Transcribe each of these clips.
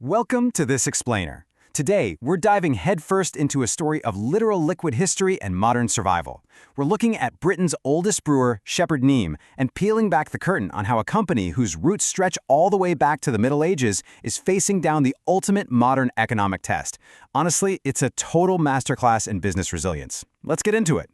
Welcome to This Explainer. Today, we're diving headfirst into a story of literal liquid history and modern survival. We're looking at Britain's oldest brewer, Shepherd Neame, and peeling back the curtain on how a company whose roots stretch all the way back to the Middle Ages is facing down the ultimate modern economic test. Honestly, it's a total masterclass in business resilience. Let's get into it.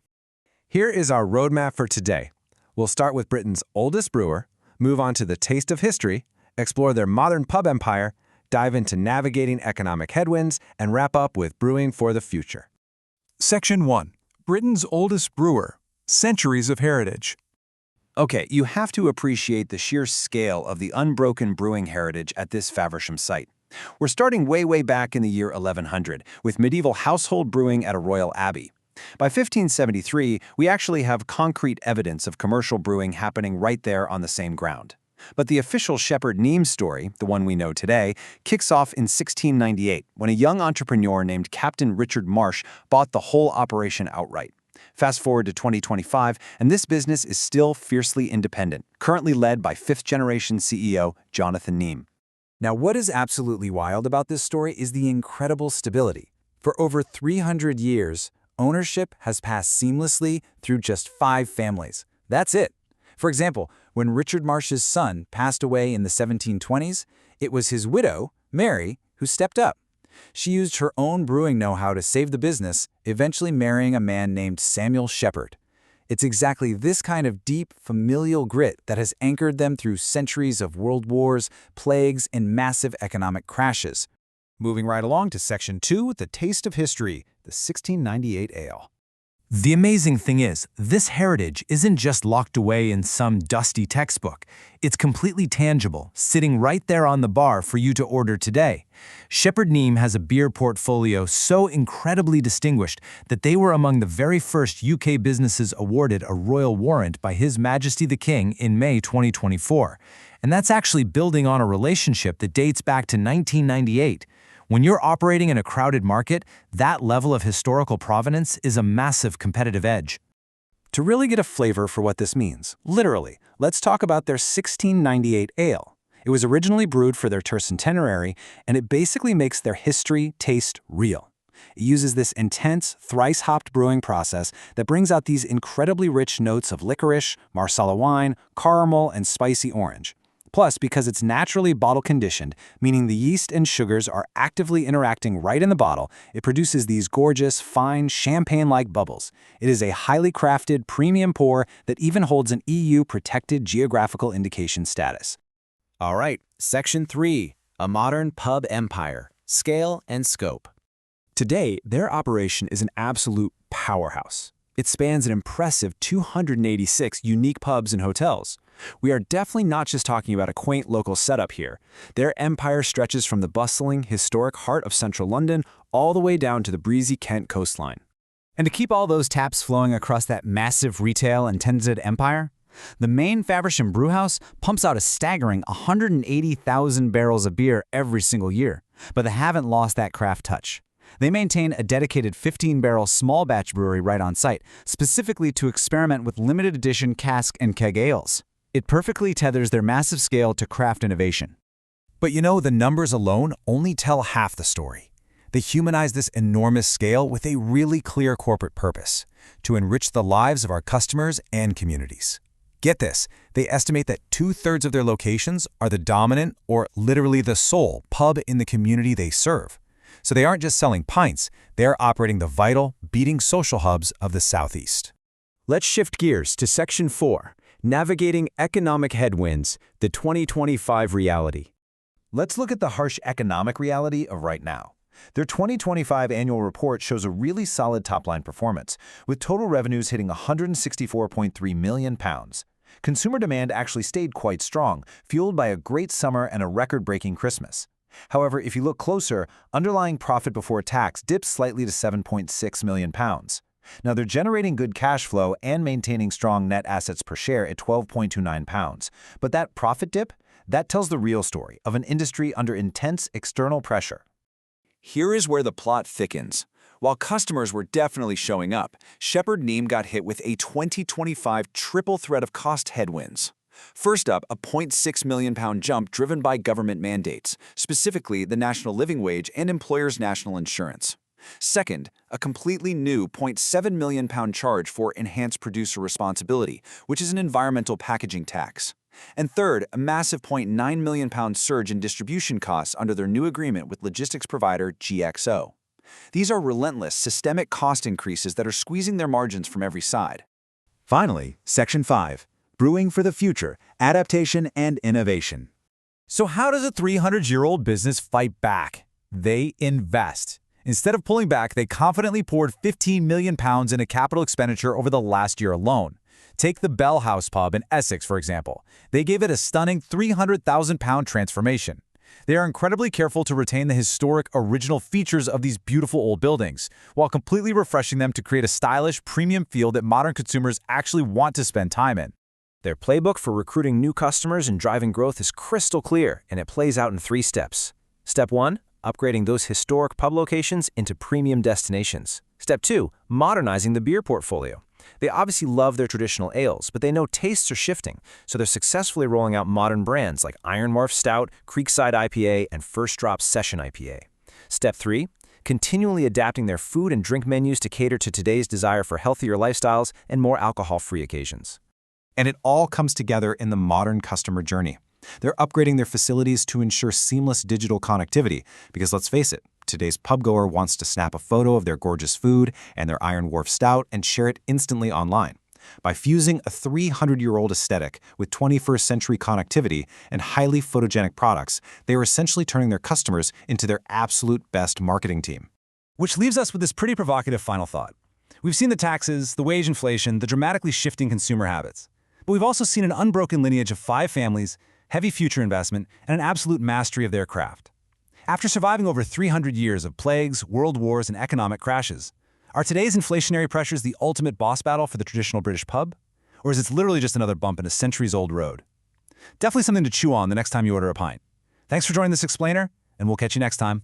Here is our roadmap for today. We'll start with Britain's oldest brewer, move on to the taste of history, explore their modern pub empire, dive into navigating economic headwinds, and wrap up with brewing for the future. Section 1. Britain's oldest brewer. Centuries of heritage. Okay, you have to appreciate the sheer scale of the unbroken brewing heritage at this Faversham site. We're starting way back in the year 1100, with medieval household brewing at a royal abbey. By 1573, we actually have concrete evidence of commercial brewing happening right there on the same ground. But the official Shepherd Neame story, the one we know today, kicks off in 1698 when a young entrepreneur named Captain Richard Marsh bought the whole operation outright. Fast forward to 2025, and this business is still fiercely independent, currently led by fifth-generation CEO Jonathan Neame. Now, what is absolutely wild about this story is the incredible stability. For over 300 years, ownership has passed seamlessly through just 5 families. That's it. For example, when Richard Marsh's son passed away in the 1720s, it was his widow, Mary, who stepped up. She used her own brewing know-how to save the business, eventually marrying a man named Samuel Shepherd. It's exactly this kind of deep, familial grit that has anchored them through centuries of world wars, plagues, and massive economic crashes. Moving right along to Section 2, the taste of history, the 1698 ale. The amazing thing is, this heritage isn't just locked away in some dusty textbook. It's completely tangible, sitting right there on the bar for you to order today. Shepherd Neame has a beer portfolio so incredibly distinguished that they were among the very first UK businesses awarded a royal warrant by His Majesty the King in May 2024. And that's actually building on a relationship that dates back to 1998. When you're operating in a crowded market, that level of historical provenance is a massive competitive edge. To really get a flavor for what this means, literally, let's talk about their 1698 ale. It was originally brewed for their tercentenary, and it basically makes their history taste real. It uses this intense, thrice-hopped brewing process that brings out these incredibly rich notes of licorice, Marsala wine, caramel, and spicy orange. Plus, because it's naturally bottle-conditioned, meaning the yeast and sugars are actively interacting right in the bottle, it produces these gorgeous, fine, champagne-like bubbles. It is a highly crafted, premium pour that even holds an EU-protected geographical indication status. All right, Section 3. A modern pub empire. Scale and scope. Today, their operation is an absolute powerhouse. It spans an impressive 286 unique pubs and hotels. We are definitely not just talking about a quaint local setup here. Their empire stretches from the bustling, historic heart of central London all the way down to the breezy Kent coastline. And to keep all those taps flowing across that massive retail and tenanted empire, the main Faversham brewhouse pumps out a staggering 180,000 barrels of beer every single year, but they haven't lost that craft touch. They maintain a dedicated 15-barrel small batch brewery right on site, specifically to experiment with limited edition cask and keg ales. It perfectly tethers their massive scale to craft innovation. But you know, the numbers alone only tell half the story. They humanize this enormous scale with a really clear corporate purpose: to enrich the lives of our customers and communities. Get this, they estimate that 2/3 of their locations are the dominant, or literally the sole, pub in the community they serve. So they aren't just selling pints, they're operating the vital, beating social hubs of the Southeast. Let's shift gears to Section 4, Navigating Economic Headwinds, the 2025 reality. Let's look at the harsh economic reality of right now. Their 2025 annual report shows a really solid top-line performance, with total revenues hitting £164.3 million. Consumer demand actually stayed quite strong, fueled by a great summer and a record-breaking Christmas. However, if you look closer, underlying profit before tax dipped slightly to £7.6 million. Now, they're generating good cash flow and maintaining strong net assets per share at £12.29. But that profit dip, that tells the real story of an industry under intense external pressure. Here is where the plot thickens. While customers were definitely showing up, Shepherd Neame got hit with a 2025 triple threat of cost headwinds. First up, a £0.6 million jump driven by government mandates, specifically the national living wage and employers' national insurance. Second, a completely new £0.7 million charge for enhanced producer responsibility, which is an environmental packaging tax. And third, a massive £0.9 million surge in distribution costs under their new agreement with logistics provider GXO. These are relentless, systemic cost increases that are squeezing their margins from every side. Finally, Section 5. Brewing for the Future, Adaptation and Innovation. So how does a 300-year-old business fight back? They invest. Instead of pulling back, they confidently poured £15 million into capital expenditure over the last year alone. Take the Bell House pub in Essex, for example. They gave it a stunning £300,000 transformation. They are incredibly careful to retain the historic, original features of these beautiful old buildings, while completely refreshing them to create a stylish, premium feel that modern consumers actually want to spend time in. Their playbook for recruiting new customers and driving growth is crystal clear, and it plays out in 3 steps. Step 1, upgrading those historic pub locations into premium destinations. Step 2, modernizing the beer portfolio. They obviously love their traditional ales, but they know tastes are shifting, so they're successfully rolling out modern brands like Iron Wharf Stout, Creekside IPA, and First Drop Session IPA. Step 3, continually adapting their food and drink menus to cater to today's desire for healthier lifestyles and more alcohol-free occasions. And it all comes together in the modern customer journey. They're upgrading their facilities to ensure seamless digital connectivity, because let's face it, today's pubgoer wants to snap a photo of their gorgeous food and their Iron Wharf Stout and share it instantly online. By fusing a 300-year-old aesthetic with 21st century connectivity and highly photogenic products, they are essentially turning their customers into their absolute best marketing team. Which leaves us with this pretty provocative final thought. We've seen the taxes, the wage inflation, the dramatically shifting consumer habits. But we've also seen an unbroken lineage of 5 families, heavy future investment, and an absolute mastery of their craft. After surviving over 300 years of plagues, world wars, and economic crashes, are today's inflationary pressures the ultimate boss battle for the traditional British pub? Or is it literally just another bump in a centuries-old road? Definitely something to chew on the next time you order a pint. Thanks for joining this explainer, and we'll catch you next time.